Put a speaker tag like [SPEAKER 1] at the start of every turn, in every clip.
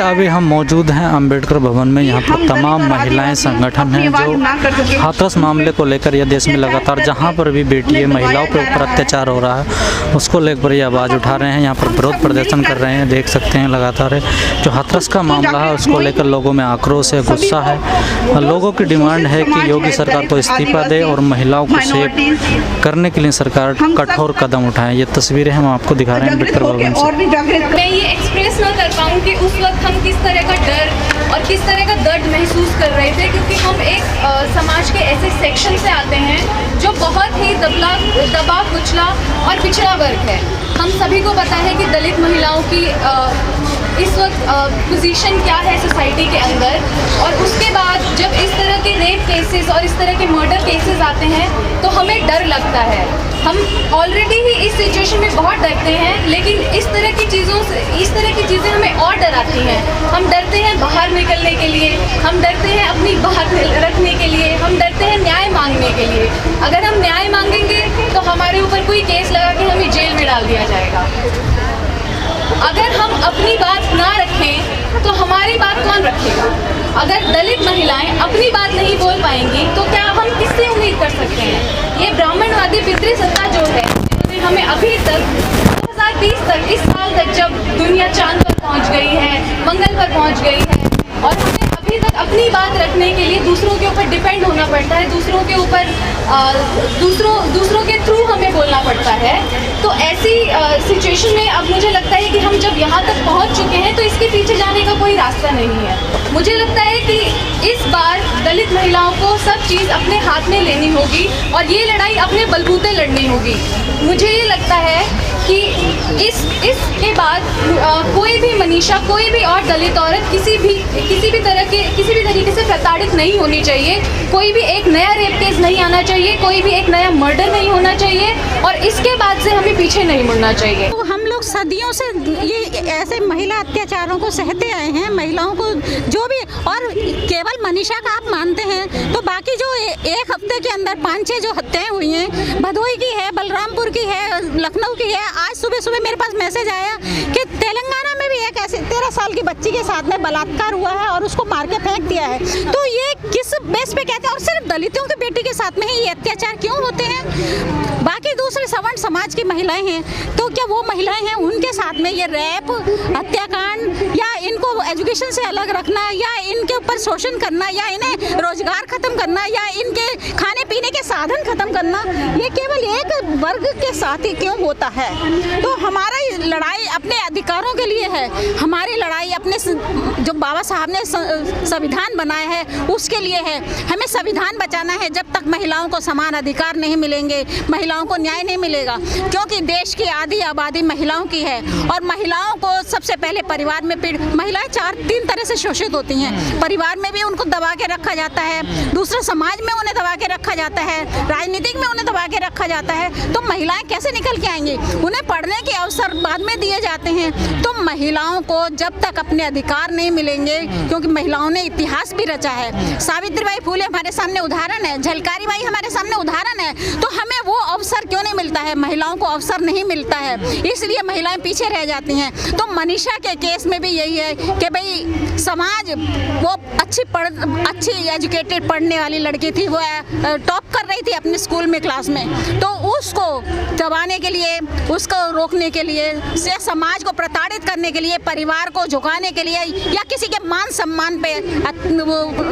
[SPEAKER 1] अभी हम मौजूद हैं अंबेडकर भवन में। यहाँ पर तमाम महिलाएं संगठन हैं जो हाथरस मामले को लेकर यह देश में लगातार जहाँ पर भी बेटी महिलाओं पर ऊपर अत्याचार हो रहा है उसको लेकर ये आवाज़ उठा रहे हैं। यहाँ पर विरोध प्रदर्शन कर रहे हैं, देख सकते हैं लगातार जो हाथरस का मामला है उसको लेकर लोगों में आक्रोश है, गुस्सा है। लोगों की डिमांड है कि योगी सरकार को इस्तीफा दे और महिलाओं को सेफ करने के लिए सरकार कठोर कदम उठाए। ये तस्वीरें हम आपको दिखा रहे हैं अंबेडकर भवन से।
[SPEAKER 2] मैं ये एक्सप्रेस ना कर पाऊँ कि उस वक्त हम किस तरह का डर और किस तरह का दर्द महसूस कर रहे थे, क्योंकि हम एक समाज के ऐसे सेक्शन से आते हैं जो बहुत ही दबा कुचला और पिछड़ा वर्ग है। हम सभी को पता है कि दलित महिलाओं की इस वक्त पोजीशन क्या है सोसाइटी के अंदर, और उसके बाद जब इस तरह के रेप केसेस और इस तरह के मर्डर केसेस आते हैं तो हमें डर लगता है। हम ऑलरेडी ही इस सिचुएशन में बहुत डरते हैं, लेकिन इस तरह की चीज़ें हमें और डराती हैं। हम डरते हैं बाहर निकलने के लिए, हम डरते हैं अपनी बात रखने के लिए, हम डरते हैं न्याय मांगने के लिए। अगर हम न्याय मांगेंगे तो हमारे ऊपर कोई केस लगा के हमें जेल में डाल दिया जाएगा। अगर हम अपनी बात ना रखें तो हमारी बात कौन रखेगा? अगर दलित महिलाएं अपनी बात नहीं बोल पाएंगी तो क्या हम किससे उम्मीद कर सकते हैं? ये ब्राह्मणवादी पितृसत्ता जो है, जिन्होंने हमें अभी तक 2020 तक, इस साल तक, जब दुनिया चांद पर पहुंच गई है, मंगल पर पहुंच गई है, और हमें अभी तक अपनी बात रखने के लिए दूसरों के ऊपर डिपेंड होना पड़ता है, दूसरों के ऊपर दूसरों के थ्रू हमें बोलना पड़ता है। तो ऐसी सिचुएशन में अब मुझे लगता है कि हम जब यहाँ तक पहुँच चुके हैं तो इसके पीछे जाने का कोई रास्ता नहीं है। मुझे लगता है कि इस बार दलित महिलाओं को सब चीज़ अपने हाथ में लेनी होगी और ये लड़ाई अपने बलबूते लड़नी होगी। मुझे ये लगता है कि इसके बाद कोई भी मनीषा, कोई भी और दलित औरत किसी भी तरीके से प्रताड़ित नहीं होनी चाहिए। कोई भी एक नया रेप केस नहीं आना चाहिए, कोई भी एक नया मर्डर नहीं होना चाहिए, और इसके बाद से हमें पीछे नहीं मुड़ना चाहिए।
[SPEAKER 3] तो हम लोग सदियों से ये ऐसे महिला अत्याचारों को सहते आए हैं। महिलाओं को जो भी, और केवल मनीषा का आप मानते हैं तो बाकी जो एक हफ्ते के अंदर 5-6 जो हत्याएं हुई हैं, भदोई की है, बलरामपुर की है, लखनऊ की है। आज सुबह मेरे पास मैसेज आया कि तेलंगाना में भी एक ऐसे 13 साल की बच्ची के साथ में बलात्कार हुआ है और उसको मार के फेंक दिया है। तो ये किस बेस पे कहते हैं? और सिर्फ दलितों की बेटी के साथ में ही ये अत्याचार क्यों होते हैं? बाकी दूसरे सवर्ण समाज की महिलाएं हैं तो क्या वो महिलाएं हैं उनके साथ में ये रैप, हत्याकांड, या इनको एजुकेशन से अलग रखना, या इनके ऊपर शोषण करना, या इन्हें रोजगार खत्म करना, या इनके खाने पीने के साधन खत्म करना, ये केवल एक वर्ग के साथ ही क्यों होता है? तो हमारी लड़ाई अपने अधिकारों के लिए है, हमारी लड़ाई अपने जो बाबा साहब ने संविधान बनाया है उसके लिए है। हमें संविधान बचाना है। जब तक महिलाओं को समान अधिकार नहीं मिलेंगे, महिलाओं को न्याय नहीं मिलेगा, क्योंकि देश की आधी आबादी महिलाओं की है, और महिलाओं को सबसे पहले परिवार में महिलाएं 3 तरह से शोषित होती हैं। परिवार में भी उनको दबा के रखा जाता है, दूसरे समाज में उन्हें दबा के रखा जाता है, राजनीतिक में उन्हें दबा के रखा जाता है। तो महिलाएं कैसे निकल के आएंगी? उन्हें पढ़ने के अवसर बाद में दिए जाते हैं। तो महिलाओं को जब तक अपने अधिकार नहीं मिलेंगे, क्योंकि महिलाओं ने इतिहास भी रचा है, सावित्रीबाई फुले हमारे सामने उदाहरण है, झलकारी बाई हमारे सामने उदाहरण है, तो हमें वो अवसर क्यों नहीं मिलता है? महिलाओं को अवसर नहीं मिलता है, इसलिए महिलाएं पीछे रह जाती हैं। तो मनीषा के केस में भी यही है कि भाई समाज, वो अच्छी एजुकेटेड पढ़ने वाली लड़की थी, वो टॉप कर रही थी अपने स्कूल में, क्लास में, तो उसको दबाने के लिए, उसको रोकने के लिए, समाज को प्रताड़ित करने के लिए, परिवार को झुकाने के लिए, या किसी के मान सम्मान पे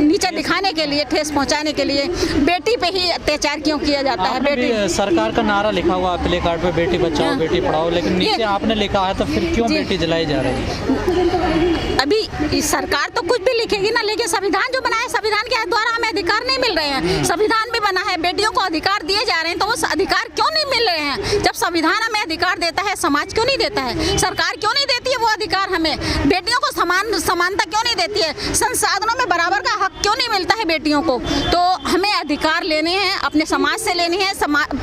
[SPEAKER 3] नीचे दिखाने के लिए, ठेस पहुंचाने के लिए बेटी पे ही अत्याचार क्यों किया जाता है? बेटी,
[SPEAKER 1] सरकार का नारा लिखा हुआ प्ले कार्ड पे, बेटी बचाओ बेटी पढ़ाओ, लेकिन नीचे आपने लिखा है, तो फिर क्यों बेटी जलाई जा रही है?
[SPEAKER 3] अभी सरकार तो कुछ भी लिखेगी ना, लेकिन संविधान जो बना है, संविधान के द्वारा हमें अधिकार नहीं मिल रहे हैं। संविधान भी बना है, बेटियों को अधिकार दिए जा रहे हैं, तो वो अधिकार क्यों नहीं मिल रहे हैं? जब संविधान हमें अधिकार देता है, समाज क्यों नहीं देता है? सरकार क्यों नहीं देती है वो अधिकार हमें? बेटियों को समानता क्यों नहीं देती है? संसाधनों में बराबर का हक क्यों नहीं मिलता है बेटियों को? तो हमें अधिकार लेने हैं, अपने समाज से लेने हैं,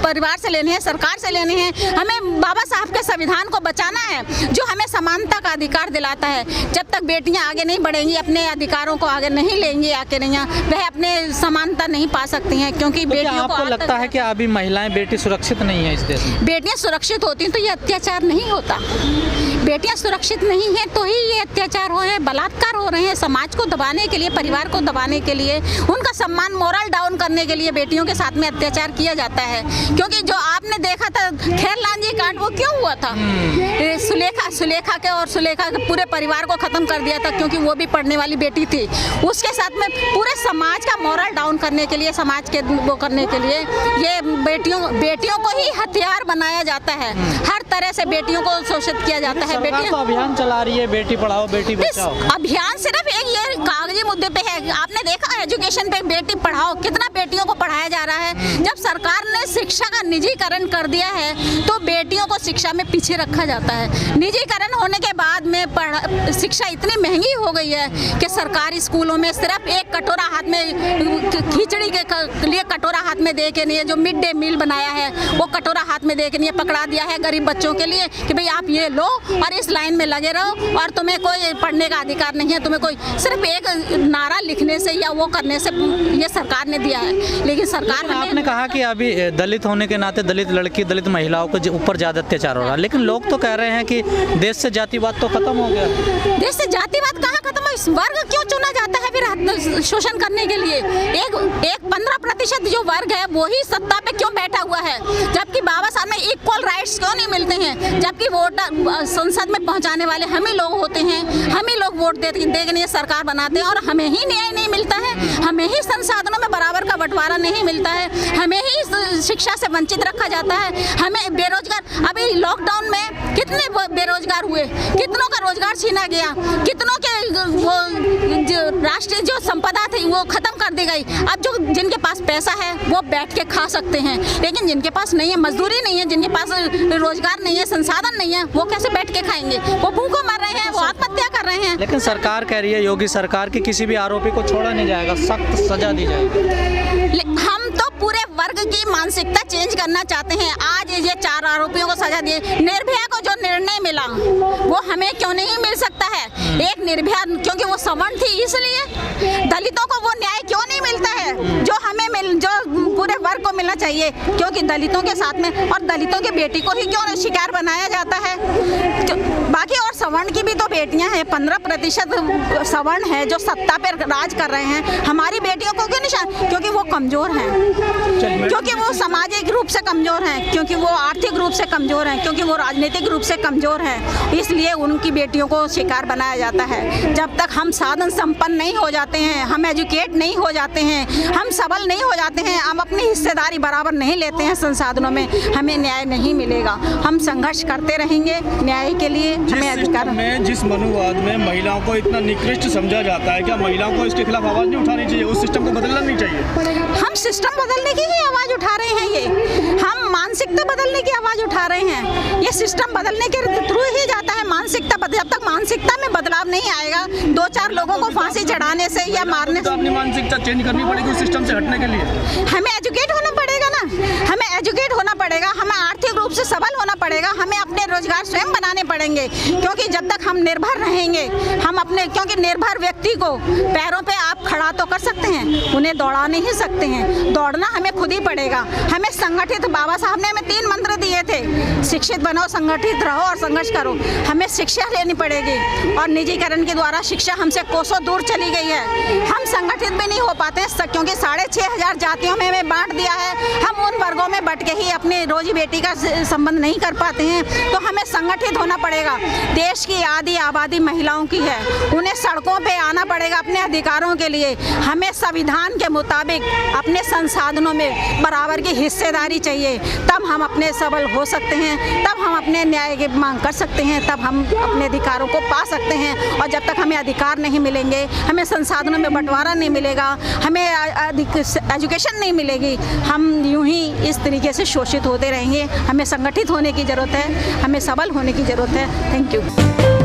[SPEAKER 3] परिवार से लेने हैं, सरकार से लेने हैं। हमें बाबा साहब के संविधान को बचाना है, जो हमें समानता का अधिकार दिलाता है। जब तक बेटियां आगे नहीं बढ़ेंगी, अपने अधिकारों को आगे नहीं लेंगी, आके नहीं, वह अपने समानता नहीं पा सकती हैं, क्योंकि
[SPEAKER 1] तो
[SPEAKER 3] बेटियों को
[SPEAKER 1] लगता है कि अभी महिलाएं, बेटी सुरक्षित नहीं है इस देश में?
[SPEAKER 3] बेटियां सुरक्षित होती हैं तो ये अत्याचार नहीं होता। बेटियां सुरक्षित नहीं हैं तो ही ये अत्याचार हो रहे हैं, बलात्कार हो रहे हैं। समाज को दबाने के लिए, परिवार को दबाने के लिए, उनका सम्मान, मोरल डाउन करने के लिए बेटियों के साथ में अत्याचार किया जाता है। क्योंकि जो आपने देखा था खैरलाल जी कांड, वो क्यों हुआ था? सुलेखा के और सुलेखा के पूरे परिवार को खत्म कर दिया था, क्योंकि वो भी पढ़ने वाली बेटी थी। उसके साथ में पूरे समाज का मोरल डाउन करने के लिए, समाज के वो करने के लिए ये बेटियों को ही हथियार बनाया जाता है। हर तरह से बेटियों को शोषित किया जाता है।
[SPEAKER 1] बेटियां तो अभियान चला रही है, बेटी पढ़ाओ बेटी बचाओ।
[SPEAKER 3] अभियान सिर्फ एक ये कागजी मुद्दे पे है। आपने देखा एजुकेशन पे बेटी पढ़ाओ, कितना बेटियों को पढ़ाया जा रहा है। जब सरकार ने शिक्षा का निजीकरण कर दिया है तो बेटियों को शिक्षा में पीछे रखा जाता है। निजीकरण होने के बाद में शिक्षा इतनी महंगी हो गई है कि सरकारी स्कूलों में सिर्फ एक कटोरा हाथ में, खिचड़ी के लिए कटोरा हाथ में दे के नहीं है, जो मिड डे मील बनाया है वो कटोरा हाथ में दे के नहीं है, पकड़ा दिया है गरीब बच्चों के लिए कि भाई आप ये लो और इस लाइन में लगे रहो और तुम्हें कोई पढ़ने का अधिकार नहीं है। तुम्हें कोई सिर्फ एक नारा लिखने से या वो करने से ये सरकार ने दिया है। लेकिन सरकार
[SPEAKER 1] आपने कहा कि अभी दलित होने के नाते दलित लड़की, दलित महिलाओं के ऊपर ज़्यादा अत्याचार हो रहा है, लेकिन लोग तो कह रहे हैं कि देश से जातिवाद तो खत्म हो गया।
[SPEAKER 3] देश से जातिवाद कहाँ खत्म हो? इस वर्ग क्यों चुना जाता है फिर शोषण करने के लिए? एक 15% जो वर्ग है वो ही सत्ता पे क्यों बैठा हुआ है? जबकि बाबा साहब में इक्वल राइट्स क्यों नहीं मिलते हैं? जबकि वोट संसद में पहुंचाने वाले हम ही लोग होते हैं, हम ही लोग वोट दे के लिए सरकार बनाते हैं और हमें ही न्याय नहीं मिलता है, हमें ही संसाधनों में बराबर का बंटवारा नहीं मिलता है, हमें ही शिक्षा से वंचित रखा जाता है। हमें बेरोजगार, अभी लॉकडाउन में कितने बेरोजगार हुए, कितनों का रोजगार छीना गया, कितनों के वो जो राष्ट्रीय जो संपदा थी वो खत्म कर दी गई। अब जो जिनके पास पैसा है वो बैठ के खा सकते हैं, लेकिन जिनके पास नहीं है, मजदूरी नहीं है, जिनके पास रोजगार नहीं है, संसाधन नहीं है, वो कैसे बैठ के खाएंगे? वो भूखों मर रहे हैं, वो आत्महत्या कर रहे हैं।
[SPEAKER 1] लेकिन सरकार कह रही है, योगी सरकार, की किसी भी आरोपी को छोड़ा नहीं जाएगा, सख्त सजा दी जाएगी।
[SPEAKER 3] हम तो पूरे वर्ग की मानसिकता चेंज करना चाहते हैं। आज ये 4 आरोपियों को सजा दिए, निर्भया को जो निर्णय मिला वो हमें क्यों नहीं मिल सकता है? एक निर्भया क्योंकि वो सवर्ण थी इसलिए, दलितों को वो न्याय क्यों नहीं मिलता है जो हमें जो पूरे वर्ग को मिलना चाहिए? क्योंकि दलितों के साथ में और दलितों की बेटी को ही क्यों शिकार बनाया जाता है? बाकी और सवर्ण की भी तो बेटियां हैं, 15% सवर्ण है जो सत्ता पर राज कर रहे हैं। हमारी बेटियों को क्यों निशान? क्योंकि वो कमजोर हैं, क्योंकि वो सामाजिक रूप से कमजोर हैं, क्योंकि वो आर्थिक रूप से कमजोर हैं, क्योंकि वो राजनीतिक रूप से कमजोर हैं, इसलिए उनकी बेटियों को शिकार बनाया जाता है। जब तक हम साधन संपन्न नहीं हो जाते हैं, हम एजुकेट नहीं हो जाते हैं, हम सबल नहीं हो जाते हैं, हम अपनी हिस्सेदारी बराबर नहीं लेते हैं संसाधनों में, हमें न्याय नहीं मिलेगा। हम संघर्ष करते रहेंगे न्याय के लिए। हमें अधिकार
[SPEAKER 4] में जिस मनुवाद में महिलाओं को इतना निकृष्ट समझा जाता है, क्या महिलाओं को इसके खिलाफ आवाज नहीं उठानी चाहिए? उस सिस्टम को बदलना नहीं चाहिए?
[SPEAKER 3] हम सिस्टम बदलने की ही आवाज उठा रहे हैं, ये हम मानसिकता बदलने की आवाज उठा रहे हैं। ये सिस्टम बदलने के थ्रू ही जाता है। मानसिकता जब तक मानसिकता में बदलाव नहीं आएगा, 2-4 लोगों को फांसी चढ़ाने से या मारने से,
[SPEAKER 4] अपनी मानसिकता चेंज करनी पड़ेगी उस सिस्टम से हटने के लिए।
[SPEAKER 3] हमें एजुकेट होना पड़ेगा ना, हमें एजुकेट होना पड़ेगा, हमें आर्थिक रूप से सबल होना पड़ेगा, हमें अपने रोजगार स्वयं बनाने पड़ेंगे। क्योंकि जब तक हम निर्भर रहेंगे, हम अपने, क्योंकि निर्भर व्यक्ति को पैरों पे आप खड़ा तो कर सकते हैं, उन्हें दौड़ा नहीं सकते हैं, दौड़ना हमें खुद ही पड़ेगा। हमें संगठित, बाबा साहब ने हमें 3 मंत्र दिए थे, शिक्षित बनो, संगठित रहो और संघर्ष करो। हमें शिक्षा लेनी पड़ेगी और निजीकरण के द्वारा शिक्षा हमसे कोसों दूर चली गई है। हम संगठित भी नहीं हो पाते क्योंकि 6,500 जातियों में हमें बांट दिया है। हम उन वर्गों में बट के ही अपने रोजी बेटी का संबंध नहीं कर पाते हैं, तो हमें संगठित होना पड़ेगा। देश की आधी आबादी महिलाओं की है, उन्हें सड़कों पे आना पड़ेगा अपने अधिकारों के लिए। हमें संविधान के मुताबिक अपने संसाधनों में बराबर की हिस्सेदारी चाहिए, तब हम अपने सबल हो सकते हैं, तब हम अपने न्याय की मांग कर सकते हैं, तब हम अपने अधिकारों को पा सकते हैं। और जब तक हमें अधिकार नहीं मिलेंगे, हमें संसाधनों में बंटवारा नहीं मिलेगा, हमें एजुकेशन नहीं मिलेगी, हम यूं ही इस तरीके से शोषित होते रहेंगे। हमें संगठित होने की ज़रूरत है, हमें सबल होने की ज़रूरत है। Thank you.